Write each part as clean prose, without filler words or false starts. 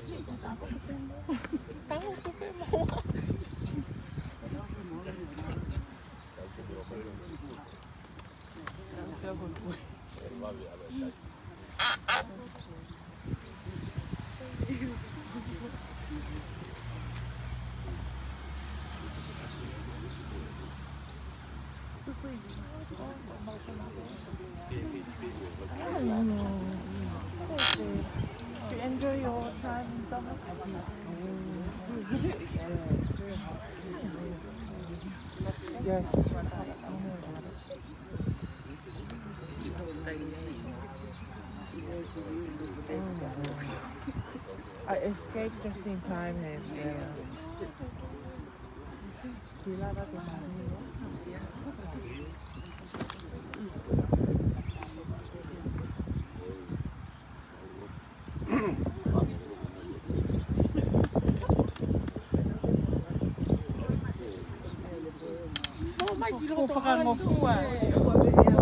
You enjoy your time in Taha? Yes. I escaped just in time and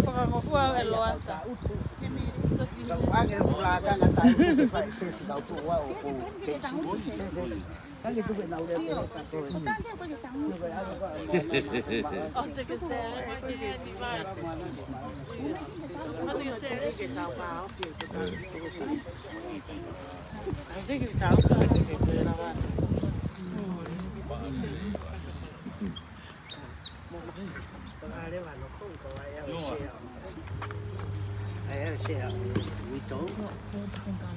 Whakangofua e loata. Ake pulaga na tayo ko fa sesi da tu wa o ko kesi. Tangi tu na ule ko ka so. O te ke tere, te ke si vasi. O te ke tere ke tau pa o fio te tau ki ko si. Ai te ke tau ka ke te na va. Vale, va no con ko ai a se. Ai a se. Muito.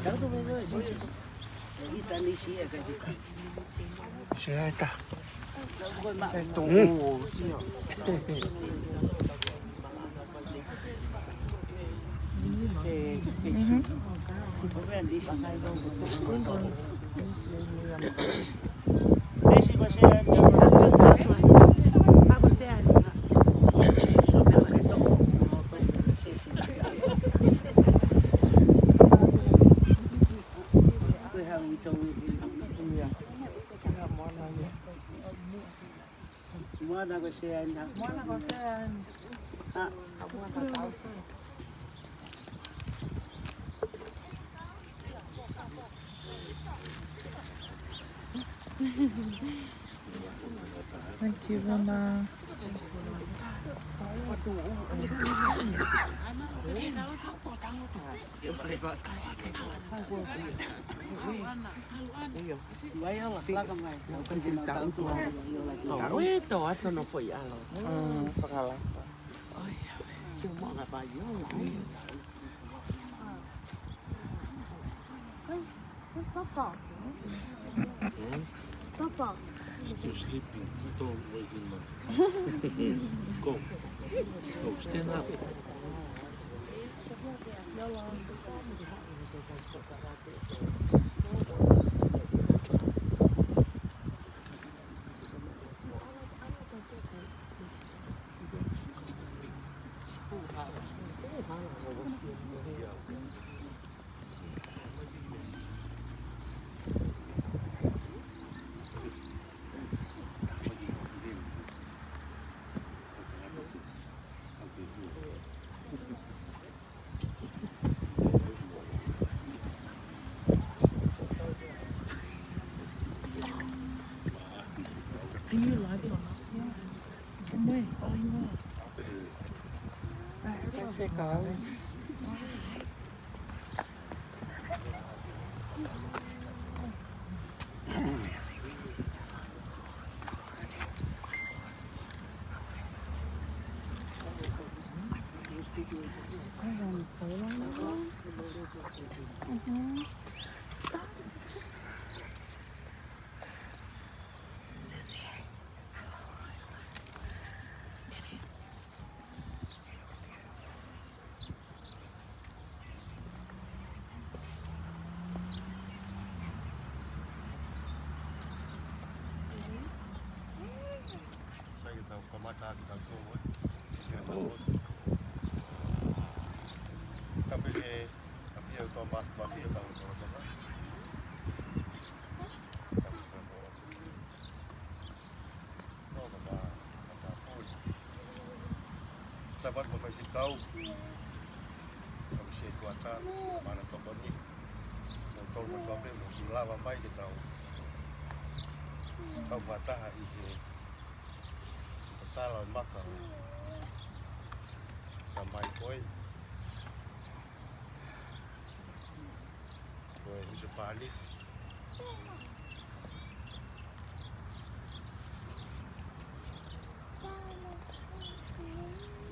Tá tudo bem hoje. Ele tá nesse é que Se ta. se to si o. Esse vai ser Mana ko siya na. Mana ko siya. Ah, Thank you, Mama. Vaiola placa mais. Oi, tô ato no foi alo. Pakala. Ai, se mo na Vaiola. Papa. Papa. Still sleeping. Don't wake him up. Go. Go. Stand up. Do you like it or not? Yeah. Come on. Oh, you want? So long ago. Sissy. Saya tahu Maka kita tahu. Tapi dia kau mas dia tahu apa. Dapat membaca tahu. Kami saya kuasa mana tokoh ni. Tahu Kau mesti lava mai ke tau. Kau Taha isi tala Maka. Sampai koi. Koi isi panik.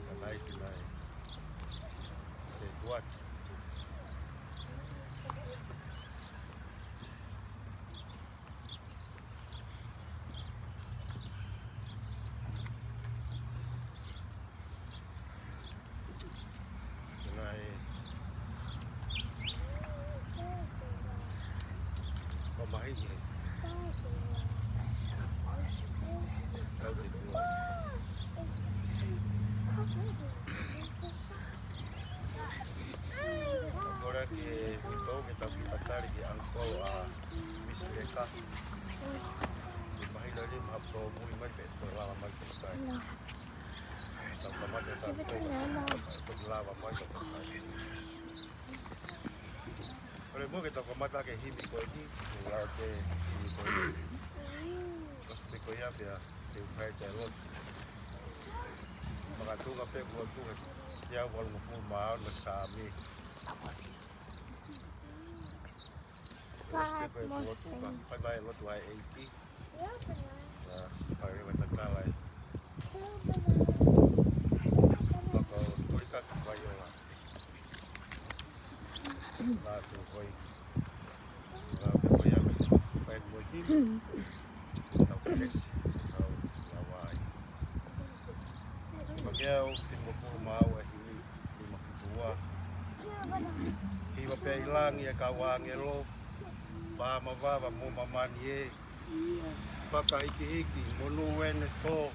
Kanai kinai. Saya kuat. Mahir. Sekali dua. Agora que então que tá tarik que angkol a bisreka. Mahir ali mapso mui mai beto lava mai kai. Tá tomando essa coisa. Lava mai kai. Kalau mau kita komata ke himi ko ini, kalau ke himi ko ini, pasti ko ya dia diupai jalur. Maka tu kape buat tu, dia walau mau mau bersami. Pasti ko buat tu kan, pai Latuhoi 80. Nah, pai kita kalai. Maka Tulikaki Vaiola. Latuhoi. Lalu yang main musim, tahu kes, tahu lawai. Bagiau timur mau ini 52. Iba pelang ya kawang elo, mama mo mamanie. Faka iki monuen to.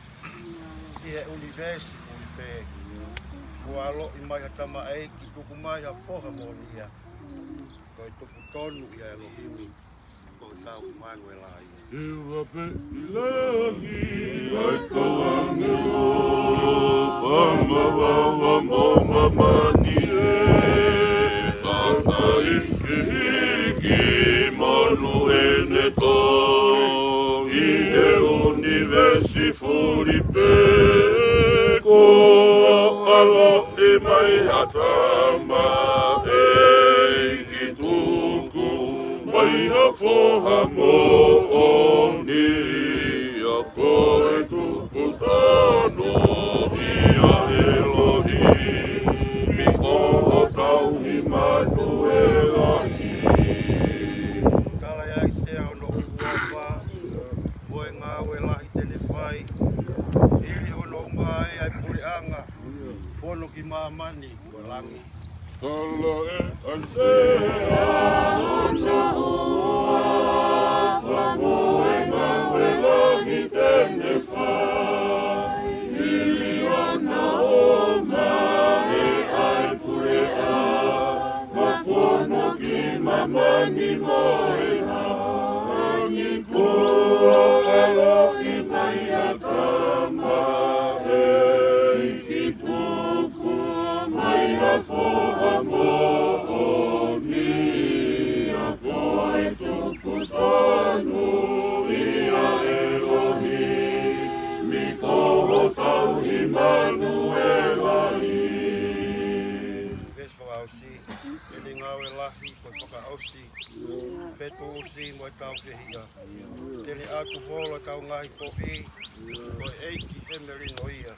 Ia university pe. Kualo imai hatama ki tukumai ha foha monia. Kau itu putonu ya Elohim, kau tahu Manuel ai. Iwa pe ilahi, ai kau angelo, mama mama nie, kaka iki Manuel to, ie universi Filipe, ko alo imai hatama. Ia foha mo'oni, ia koe tuku tanu, ia Elohim, mikoho tau Immanuel ai. Kala ya isea ono uwapa, koe ngawe lahi telefai, ili ono mai ai pureanga, pono ki mamani, koe langi. Kala ansea ona ua, famoe ngawe lahi telefai, ili ona oma ai purea, mapono ki mamani moena, angi kua alo imai atama, ki tuku mai foha mo'oni, a koe tuku tanu, ia Elohim, mikoho tau Immanuel ai. Ves whakausi, ele ngawe lahi koe whakausi, whetu usi moe tau whihia. Tele atu holo tau ngahi kohi, koe eiki he merino ia.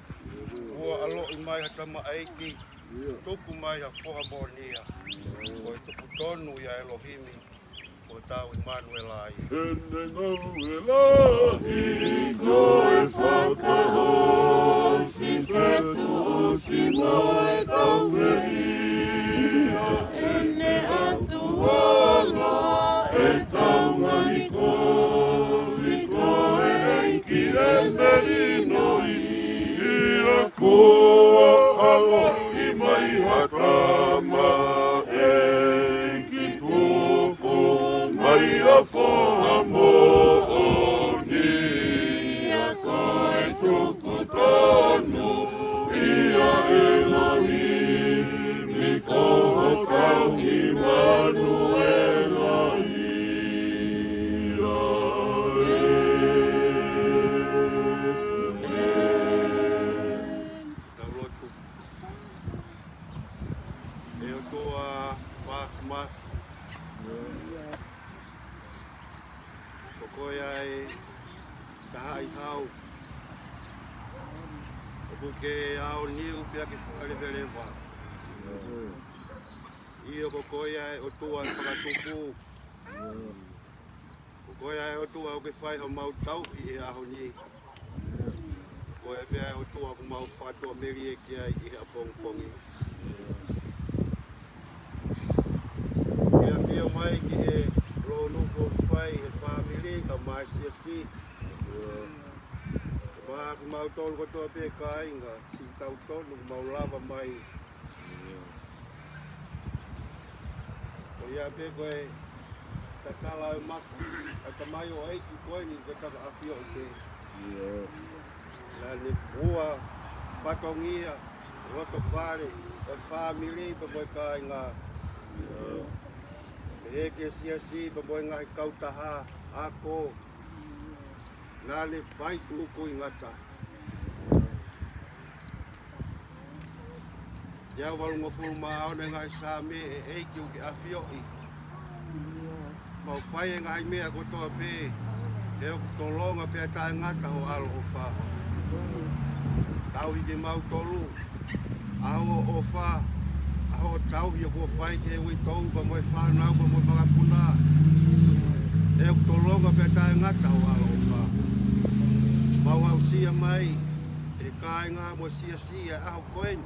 Ua alo i mai hatama eiki, tuku mai ha foha monia, koe tuku tonu ia Elohimi, koe tau Immanuel ai. Ene ngawe lahi, koe whakahosi, whetu usi moe tau whihia. Ene atu holo, e tau ngahi koe, koe eiki e merino ia koa alo imai hatama ki tuku mai a foha mo'oni, ia koe tuku tanu, ia Elohim, mikoho tau Immanuel ai. mas. Kokoia e Taha i hau. Porque ao niu pia que fale beleva. Io kokoia e o tua whakatupu. Kokoia e o tua o ke whai ho mau tau i e aho ni. Kokoia pia e o tua ku mau whatua meri e kia i hea pongpongi. Ia whia mai ki e lo nuko whai e whamiri ka mai si. Maa ku mau tolu kotoa pia ka inga si tau tonu ku mau lava mai. Ko ia pia koe tatala e maka. Ata mai o eiki koe ni ke taka awhio i te. La ne fua, patongia, roto whare, e whamiri pa moe ka inga. E ke si pa moe ngahi kautaha, ako. Nā le whai tuku i ngata. Ia walunga furu maa au ne ngai sā me e eiki u ki awhio i. Mau whai e ngai mea kotoa pē. E o tolonga pē tae ngata ho alo o wha. Tau i ke mau tolu. Aho o wha. Aho tau hi o kua whai ke ui tau pa moe whanau pa moe makapuna. E o tolonga pē tae ngata ho alo o wha. Mau au sia mai, e kāinga mo sia aho koeni.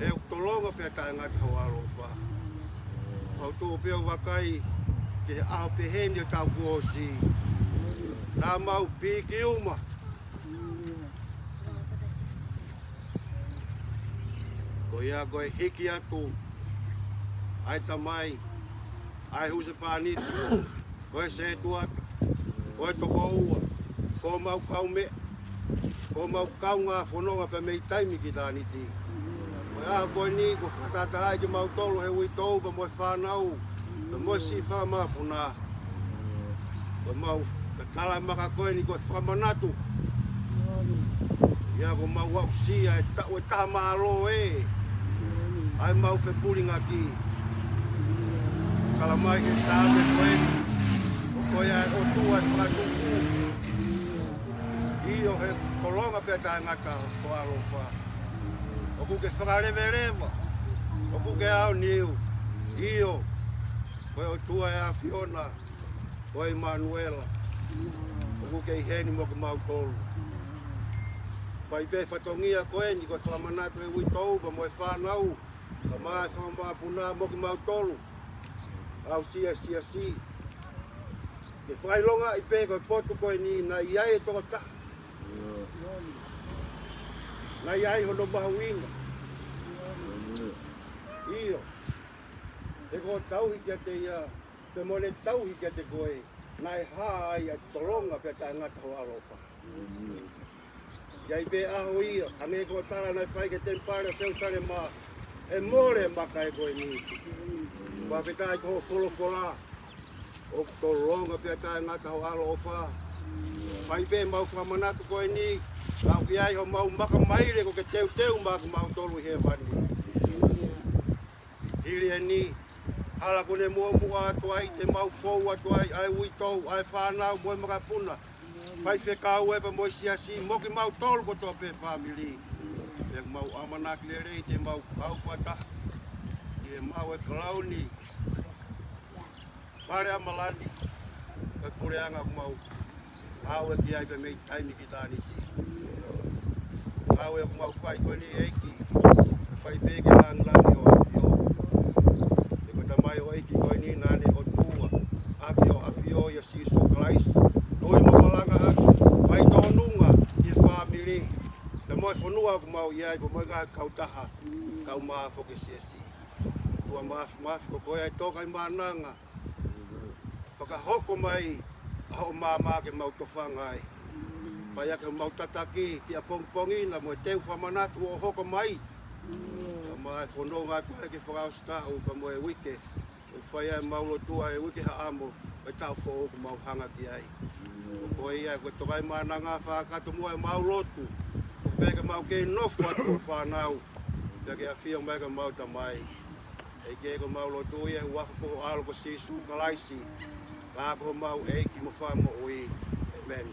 E o tolonga pia tae ngata ho alo wha. Mau tō pia wakai, ke aho peheni o tau kuosi. Nā mau piki uma. Ko ia koe hiki atu, ai tamai, ai huse pānitu, koe se tuata, koe toko ua. Ko mau kau me, ko mau kau ngā whanonga pa mei taimi ki tāni ti. Ko ia koe ni, ko whatata ai ki mau tolu he ui tau pa moe whanau, pa moe si whamapuna. Ko mau, ka tala maka koe ni koe Fakamanatu. Ia ko mau wau sia, e taha maalo e. Ai mau whepuri ngaki. Kala mai ke sāme koe ni, ko koe ai o tua e whakatuku. Io he kolonga pia tae ngata ko alofa. O ku ke whakarewerewa. O ku ke ao niu. Io. Koe o tua e a Fiona. Koe Manuela. O ku ke i heni mo ke mau tolu. Pai pe whatongia koe ni koe Fakamanatu e ui tau pa moe whanau. Ka mai whamapuna mo ke mau tolu. Au si. Ke whailonga i pe koe potu koe ni na iai e toko taha. Nai ai hono mahuinga. Io. E ko tauhi kia te ia. Te mone tauhi kia te koe. Nai haa ai a tolonga pia tae ngata ho alofa. Iai pe aho ia. Ange ko tala nai whai ke tempare seu sare maa. E more maka e koe ni. Wa pe tae ko wholokola. O tolonga pia tae ngata ho alofa. Pai pe mau Fakamanatu koe ni. Lau ki ai ho mau maka maire ko ke teu maka mau tolu he wani. Hiri e ni, hala kone mua atu ai, te mau pou atu ai, ai ui tau, ai whanau, moe makapuna. Pai whekau e pa moe siasi, moki mau tolu ko toa pe whamili. E mau amanak le rei, te mau au whata. E mau e kalauni. Pare amalani. E kureanga ku mau. Au e ki ai pe mei taimi ki tāni ti. Au e mau whai koe ni eiki. Whai peke langi o awhio. E koe tamai o eiki koe ni nane o tua. Aki o awhio ia siso Christ. Toi mamalanga aki. Whai tōnunga i whamiri. Te moe whanua ku mau iai po moe kaha kautaha. Kau maa whoke siesi. Tua maafi ko koe ai tokai mananga. Whakahoko mai. Aho māmā ke mau towhangai. Pai ake mau tataki ki a pongpongina mo e teu Fakamanatu o hoko mai. Mai whanonga koe ke whakaostau pa mo e wike. O whai ai mau lotua e wike ha amo. E tau who o mau hanga ki ai. O koe ia koe tokai mananga whakato mua e mau lotu. O peke mau ke nofu atu o whanau. Ia ke a whio mai ka mau tamai. e ke ko maulo tu ia hua ko alo ko sisu kalaisi ka ko mau e ki mo fa mo ui amen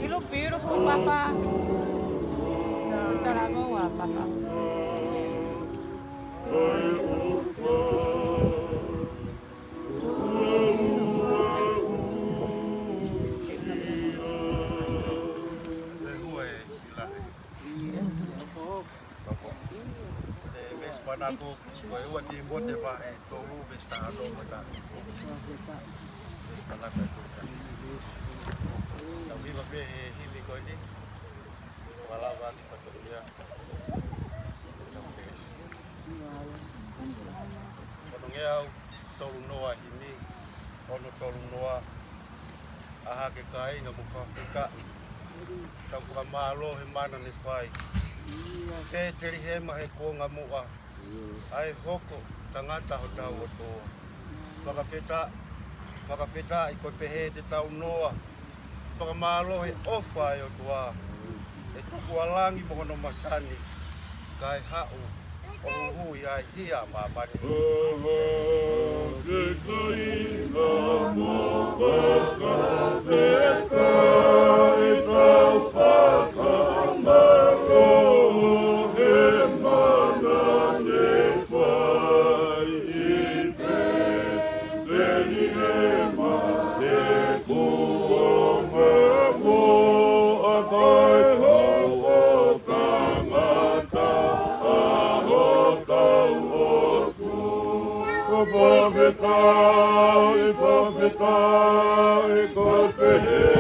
You look beautiful, Papa. Talaga, Papa. Aku koe ua ki mo te wa e tolu me sta do mata. Kana ka tu. Ta viva pe hili ko ni. Wala wa ti patulia. Kono ngea tolu noa hini. Ono tolu noa. Aha ke kai na mo Afrika. Ta ka malo he mana ni fai. Ke teri he ma he ko nga mua. Ai hoko tangata ho tau o toa. Whakawheta i koe pehe te tau noa. Whakamalo he ofa e o toa. E tuku alangi mohono masani. Kai hau o hui ai hia mamani. Ke kaina mo whakawheta i tau whakamalo he mana. If I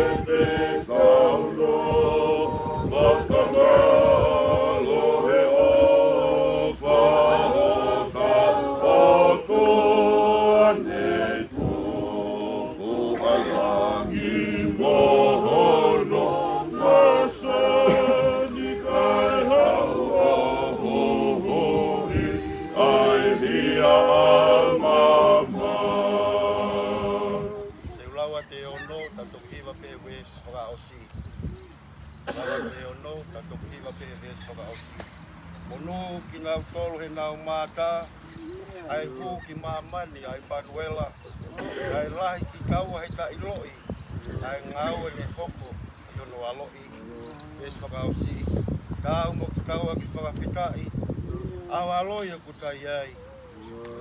Kawa te ono, tato kiwa pe ves whakaosi. Monu ki nau tolu he nau Maka, ai ku ki mamani, ai Vaiola, ai lahi ki kaua he ta iloi, ai ngau e ne hoko ki ono aloi, ves whakaosi. Tau mo ki kaua ki whakawhitai, au aloi e kutai ai.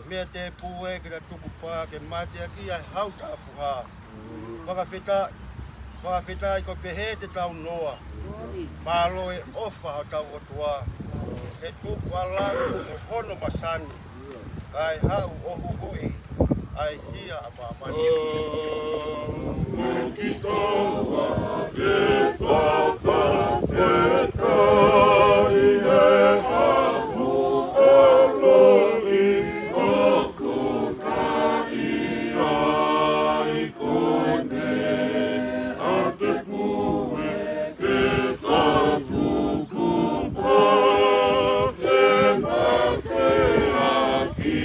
Mea te pue ki na tuku pā ke mate aki ai hauta apuha. Whakawhitai ko pehe te tau noa. Malo e ofa ha tau otua. E tuku alangu o hono masani. Ai hau ohu hoi. Ai hia a mamani. Ki kaua e whakawhitai e hahu aloi o kukai ai kone a te pue ke tātuku pā ke mate aki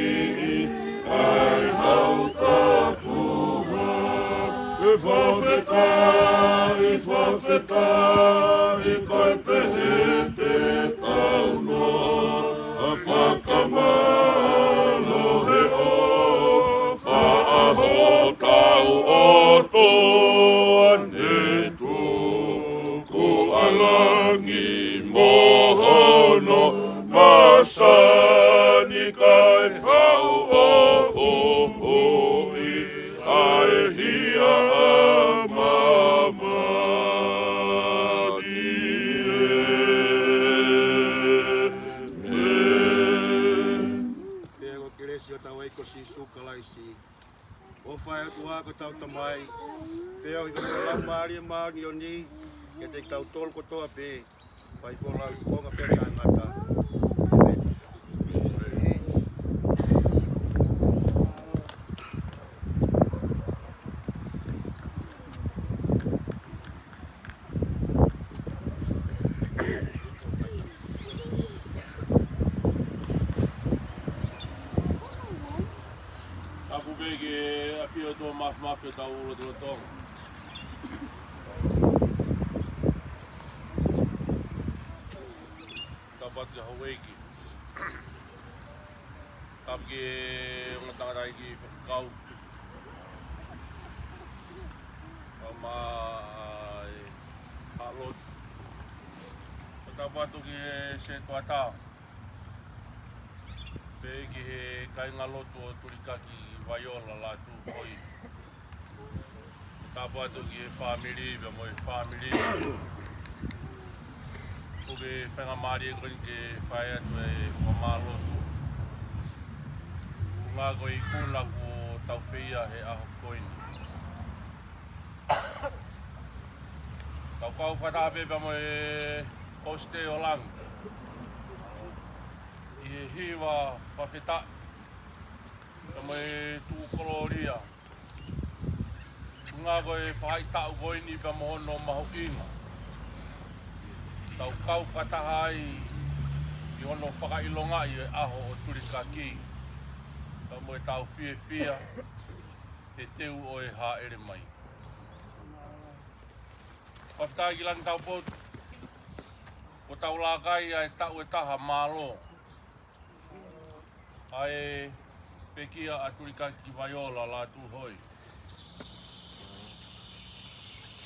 ai hau tapuha e whawhetai kai pehe te taunoa a whakamalo he o whaaho tau oto ane tuku alangi mohono masani kai hau o hoi ai hia a mamani Pea ko kiresi o tau eiko si sukalaisi. O whai atu ko tau tamai. Pea o hiko lau maari e maari o ni. Ke te tau tolu kotoa pe. Whai ko lau sikonga pe kai ngata. Tapu bege a fio tō mafia tau uro tō tonga. Tapatu Hawaii. Tapu ke unga tangatai ki whakau. Kama haalot. Tapatu ke se tuatao. Peki he kainga lotu o Tulikaki Vaiola Latuhoi. Tapu atu ki he family, vea mo he family. Kuke whenga maari e koni ke whai atu e whamalotu. Ngā koi kuna ko tau whia he aho koini. Tau kau whatape vea mo he poste o langu. I he hiwa whawhita. Ka mai tūkoloria. Ngā koe whai tau koini pa mohono mahu inga. Tau kau whatahai i hono whakailonga i e aho o Tulikaki. Ka mai tau whia he teu o e haere mai. Whawhitai ki lang tau pot. O tau lakai ai tau e taha malo. Ai pekia a Tulikaki Vaiola Latuhoi.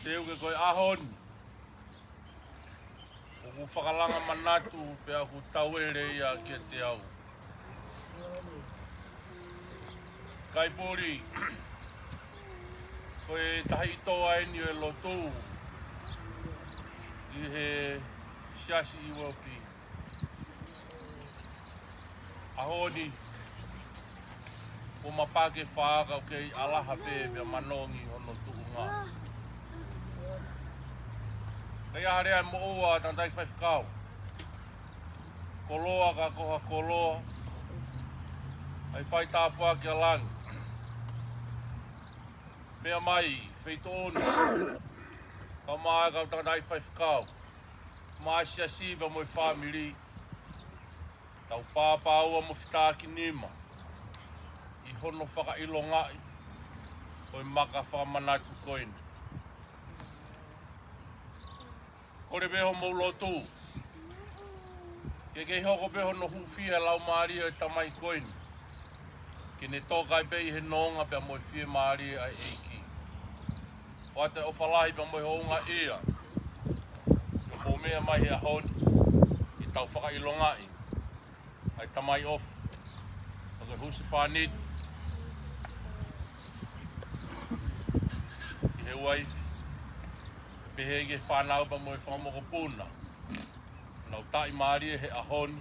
Teu ke koe ahon. O ku whakalanga manatu pe aku tauere ia ke te au. Kai pori. Koe tahi toa eni e lotu. I he siasi i wopi. Ahoni. O mapake whaaka o kei alaha pe mea manongi hono tuku ngā. Kei aharea mo ua tantai whaifkau. Koloa ka koha koloa. Ai whai tāpua ki a langi. Mea mai, whaitonu. Ka maa kau tantai whaifkau. Maa sia siwa mo i whamiri. Tau pāpāua mo whitāki nima. I hono whakailongai. Koi Maka Fakamanatu koina. Kore beho maulo tū. Ke hoko beho no hufia lau maari e tamai koini. Ke ne tōkai pei he nonga pia moi fie maari ai eiki. O ate o whalahi pia moi hounga ia. Mo mea mai he ahoni. I tau whakailongai. Ai tamai off. Ake husi pānit. I he waifi. Pehe ke whanau pa moi whamoko pūna. Nau tai maari he ahoni.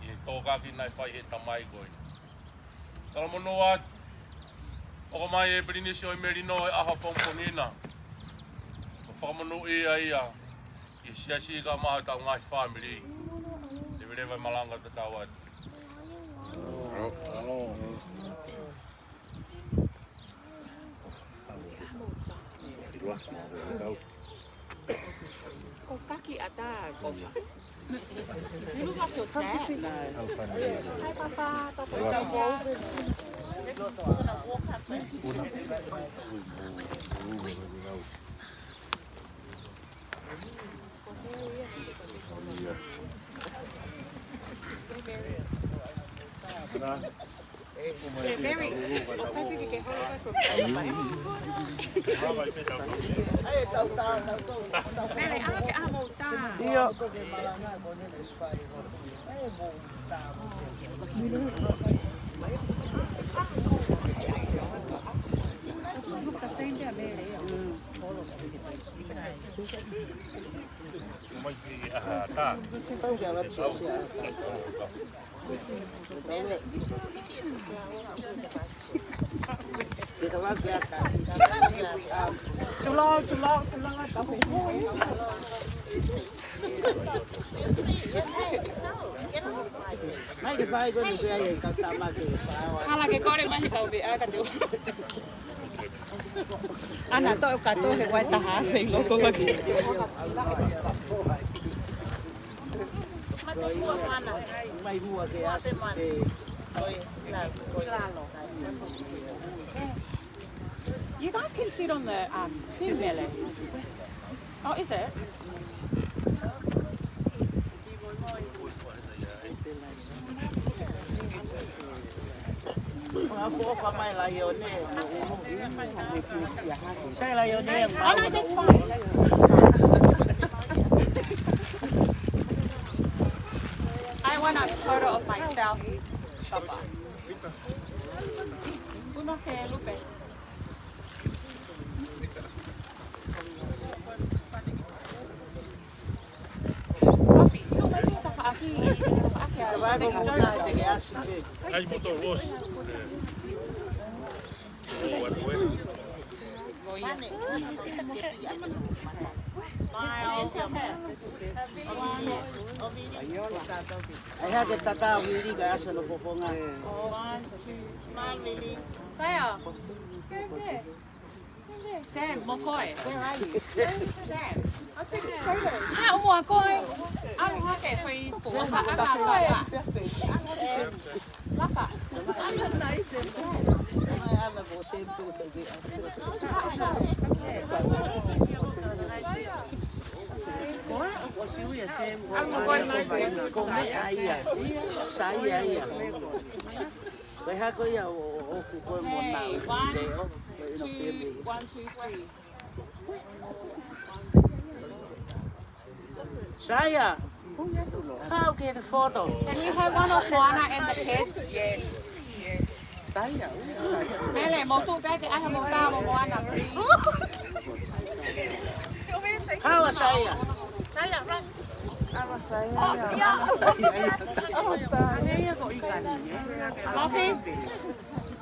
I he tōkaki nai whai he tamai koini. Tala mono at. Oko mai e Brinisio i Merino e aha pongpongina. O whakamonu ia. I siasi ka maha tau ngai family. E virewa malanga te tau at. Ko kaki ata ko. Ilu ka so tsa. Hai papa, papa tau bo. Hala ke kore mai tau be aka tu. Ana to ka to he wai Taha sei loto lagi. Mai bua ke asi ke You guys can sit on the thing, Mele. Oh, is it? Fofa mai la yo ne. Sai la yo ne. Oh, no, that's fine. I want a photo of myself. Papa. Uno que lupe. Ai motor los. Ai ha ke tata wili ka asa lo fofonga. Smile really. Saya. Sam, Mokoi. Where are you? Sam. I'll take a photo. Ah, Mokoi. Ano ha ke foi po pa ka. Lapa. Ana vo sempre peguei. Come aia. Sai aia. Vai ha ko ia o ku ko mo na. One, two, three. Saya. How get the photo? Can we have one of Moana and the kids? Yes. Saya. Mele, mo tu pe ke ai mo ta mo Moana, please. How saya? Saya, run. Fluffy?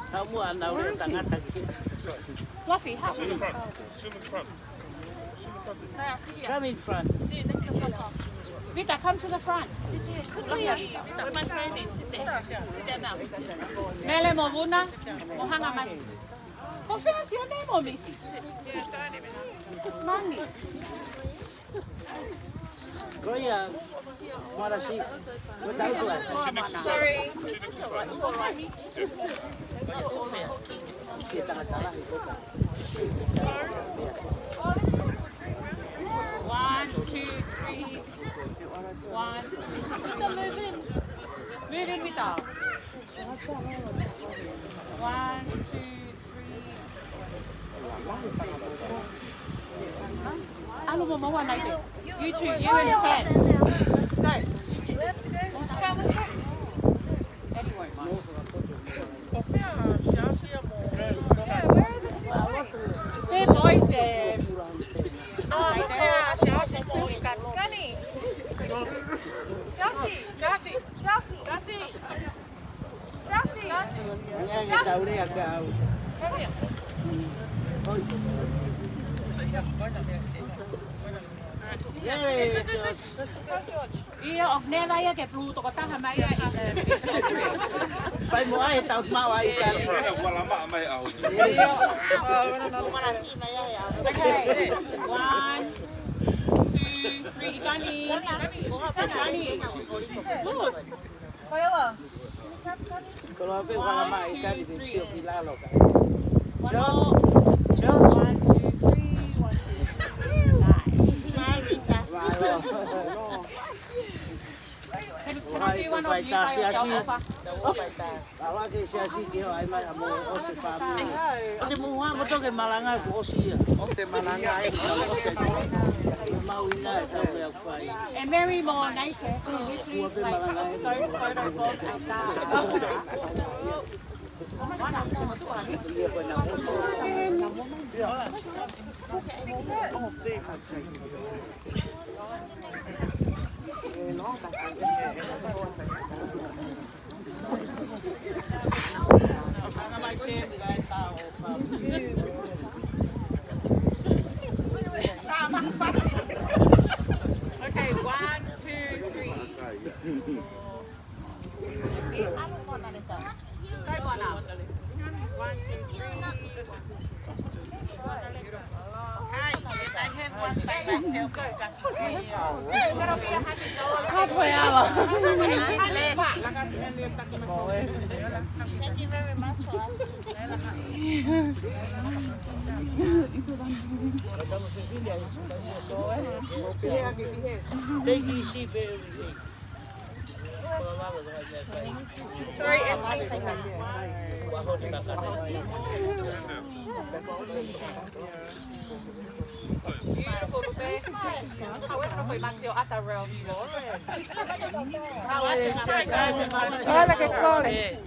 Kamu ana ule tangata ki. Fluffy, how? Come in front. Vita, come to the front. Where my friend is, sit there. Sit there now. Mele mo vuna, mo hanga mai. Confess your name, or miss? Mami. Goya. Mara si. Without glass. Sorry. Kita na salah ito ka. 1, 2, three. 1. Stop moving. Moving with that. 1, 2, 3. Ano mo mawa na ito? You two, you and Sam. Go. Anyway, Mike. Them boys there. Nghe đầu đi à cậu. Iya, ne la ya ke plu to kota ha mai ya. Phải mua ai tao mau ai cả. Okay. 1, 2, 3. Johnny. Johnny. Vaiola. Kalau apa orang mai ikan di sini bila lo kan. George. 1, 2, 3. 1, 2, 3. Nice. Smile, Rita. Can I do one of you by yourself? Awak ke siasi dia ai mai amo ose family. Ate mua mo to ke malanga ko osia. Ose malanga ai mau ina ta ya fai. And Mary more nature. You two like those photos of Okay, 1, 2, 3. Try one out. 1, 2, 3. Hi, I have one by myself. Halfway hour. Thank you very much for asking. Take easy baby. Sorry, beautiful baby. However, we must go at the realm floor. Oh, like a collie.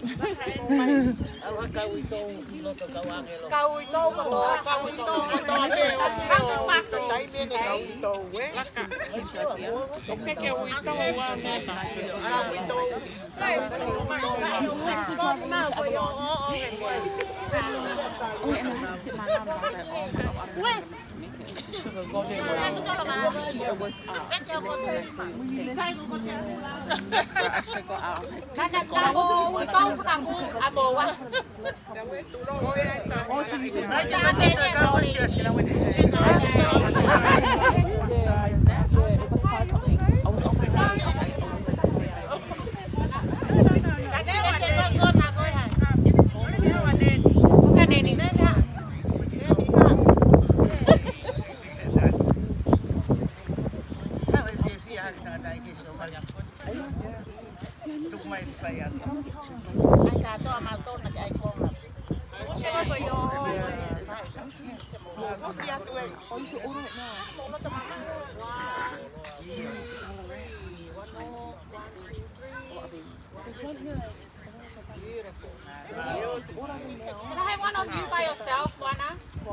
Can I have one of you by yourself, Juana?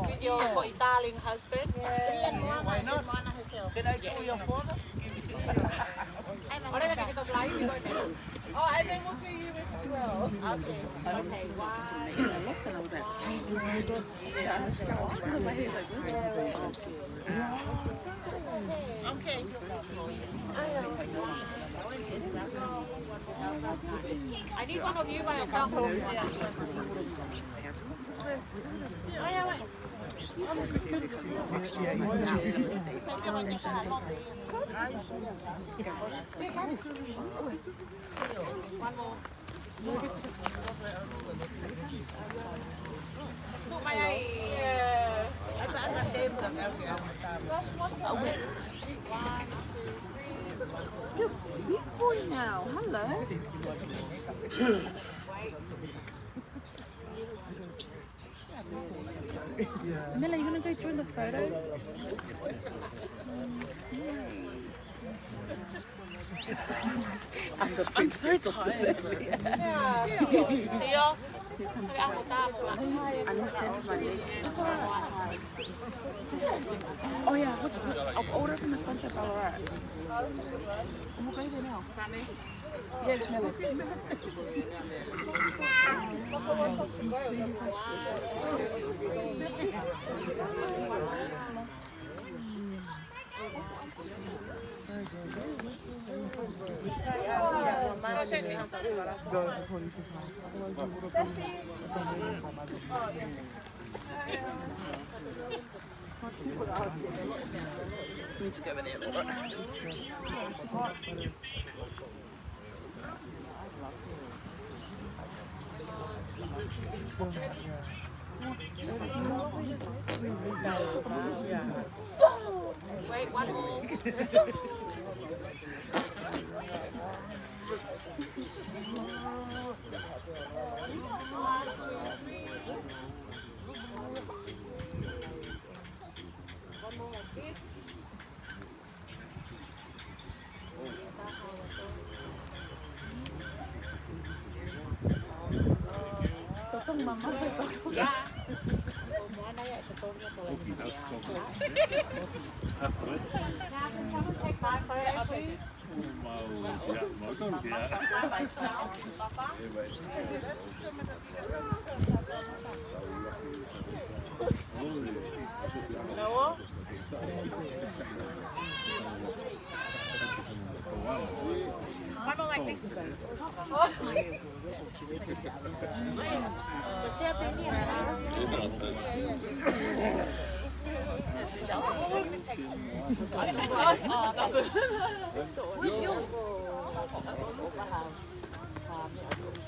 With your Italian husband? Why not? Can I do your phone? Oh, and then we'll do you as well. Okay. Okay, Okay. I need one of you by yourself. One more. Tụi mày này Anh xem là em now. Hello. Nella, you gonna go join the photo? I'm so tired. See y'all? Oh yeah, I'll order from the Sunshine Ballarat. And we'll go there now. Yes, Nella. We need to go over there. Wait, one more. Noah? One more like this. Who's yours?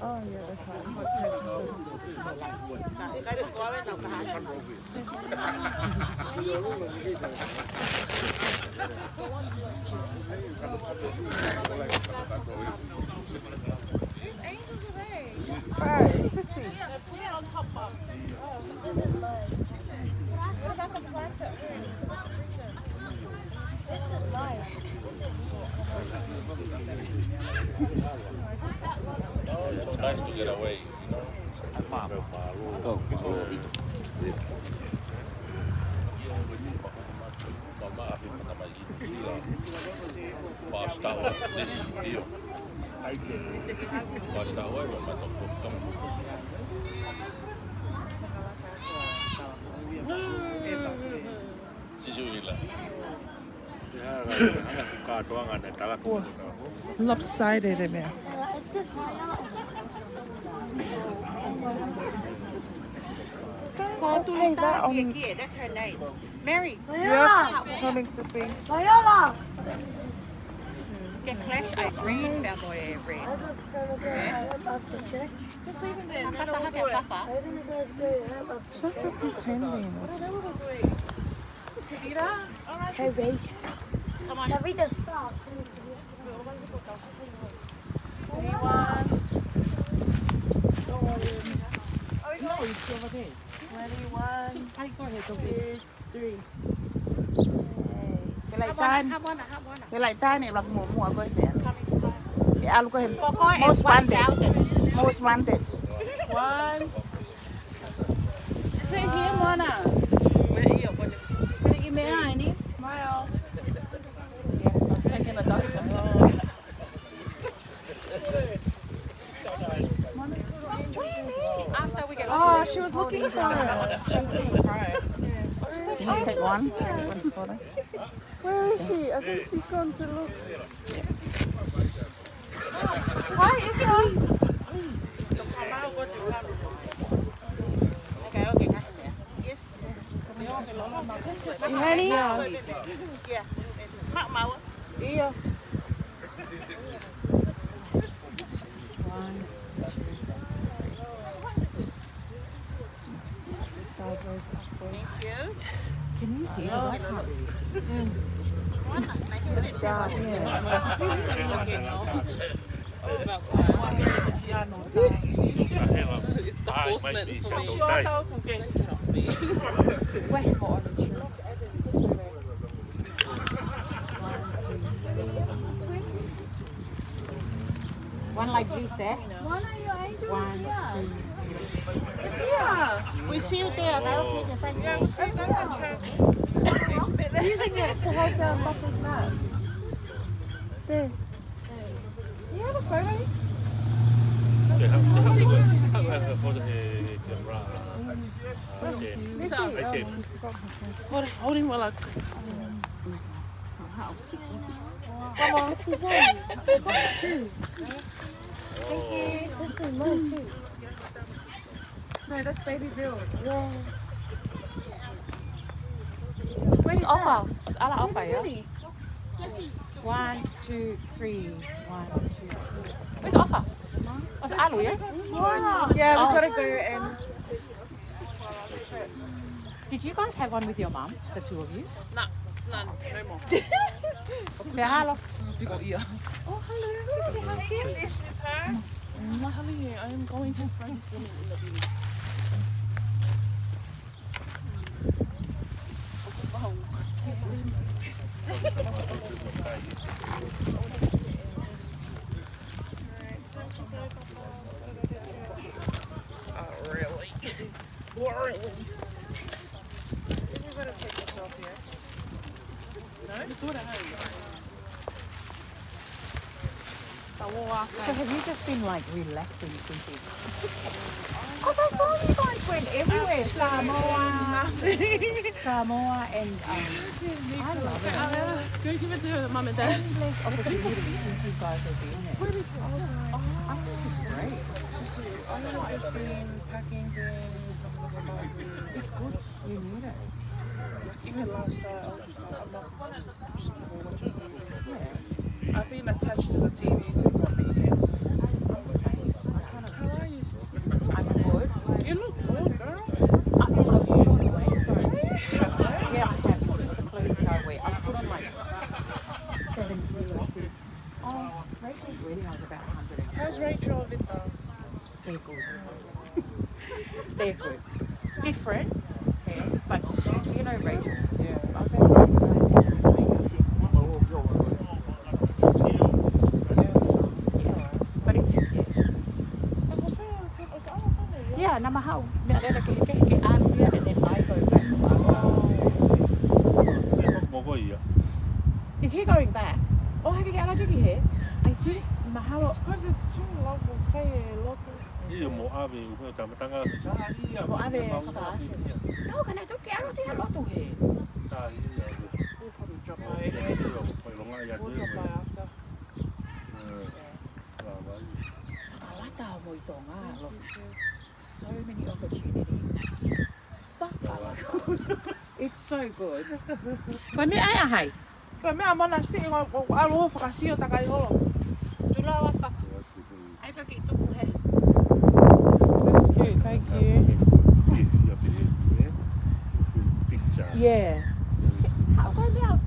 Oh yeah, that's right. Cái được qua bên lòng cả. Whose angels are they? Right, it's just Put it on top of. This is mine. What about the planter? This is mine. It's nice to get away, you know. lopsided in there. Call Tulikaki. Yeah, that's her name. Mary. Yes, coming to see. Vaiola! Que clash I green, that boy green. I just gonna go help up the check. Just leave him there. I didn't guys go help up the Just check. pretending. Teresa. Come on. Teresa, stop. No, it's over there. 21, 3. Cái lại tan. Cái lại tan này là mùa với mẹ. Cái alo có hình. Most wanted. Most wanted. One. Is it here, Mona? Can you give me a honey? Smile. Yes, I'm taking a doctor. After we get Oh, she was looking for her. She was looking for her. Can you take one? One photo. Where is she? I think she's gone to look. Hi, Issa. Okay. Yes. Honey? Yeah. Mắc màu. Yeah. Thank you. Can you see? I can't really see. dark, yeah. It's the forceman for me. One like this, eh? One of your angels? One, Yeah. two. Yeah. We see you there. I'll take it. Thank you. Yeah, we'll see that at church. Using it to hold down Papa's map. There. You have a photo? Hold him while I... Come on. He's on. I've got two. Thank you. This is mine too. No, that's baby Bill. Yeah. Where's Alpha? What's Ala Alpha, yeah? Jessie. 1, 2, 3. 1, 2, 3. Where's Alpha? What's Alu, yeah? Yeah, Oh. we gotta go and... Did you guys have one with your mum, the two of you? None, no more. Say hello. Oh, hello. Can I get this with her? I'm telling you, I am going to throw this woman in the bin. Oh, really? Really? You better take this off here. No? Do it at home. So have you just been like relaxing since you... Because I saw you guys went everywhere. Samoa and I love it. Go give it to her, Mum and Dad. Opportunity since you guys have been there. I think it's great. I've just been packing things. It's good. You need it. Even last night, I was just like, I'm not just gonna go watch a movie. Yeah. I've been attached to the TV since I've been here. I'm the same. I kind of How are you? I'm good. You look good, girl. I put on weight though. Yeah, I have. It's just the clothes that I wear. I put on like 7 kilos. Oh, Rachel's wedding I was about 100. How's Rachel with them? They're good. They're good. Different, yeah, but you know Rachel. Yeah. But it's yeah, namahau. And then I go back. Is he going back? Oh, I can get here. I think mahau. Because it's too long to pay a lot. No, can I talk to you? I don't here. We'll probably drop by anyway. We'll drop by after. So many opportunities. It's so good. But me ay. But me, I'm on a city. I'll go for a city. I'll go. That's cute. Thank you. Yeah. How about now?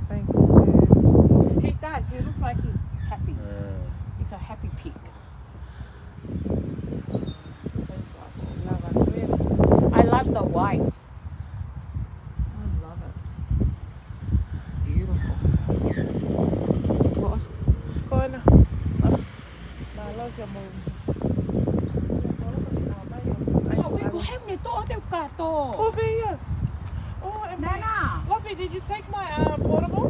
Thank you. He does. He looks like he's happy. It's a happy pig. I love the white. I love it. Beautiful. What? Corner. I love your move. Over here. Oh, and Nana. Luffy, did you take my portable?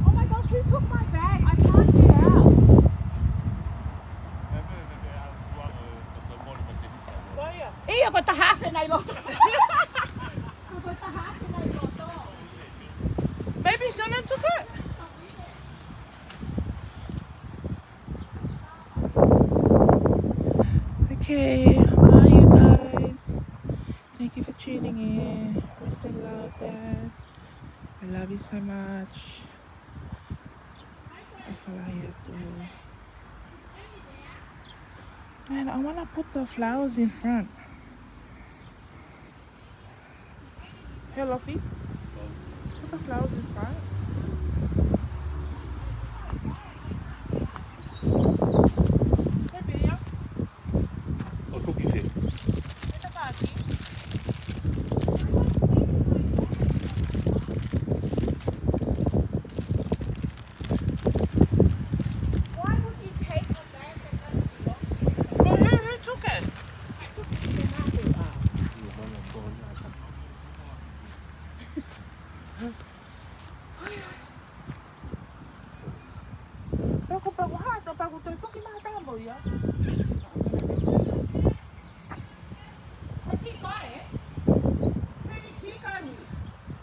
Oh my gosh, who took my bag? I can't get out. Where? Iyo ko Taha na iloto. Maybe someone took it. Okay, bye you guys. Thank you for tuning in. Mr. Love Dad. I love you so much. Man, I want to put the flowers in front. Hey, Luffy. Put the flowers in front. Hey, Bia. O kuki se. Ito pa, Aki. Why would you take a bag that doesn't belong to you? Oh, he took it. Ako pag-uhat. Pag-uhat. Pag imahatabo ya.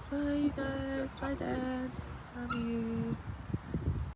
Bye, guys. Bye, Dad. Love you.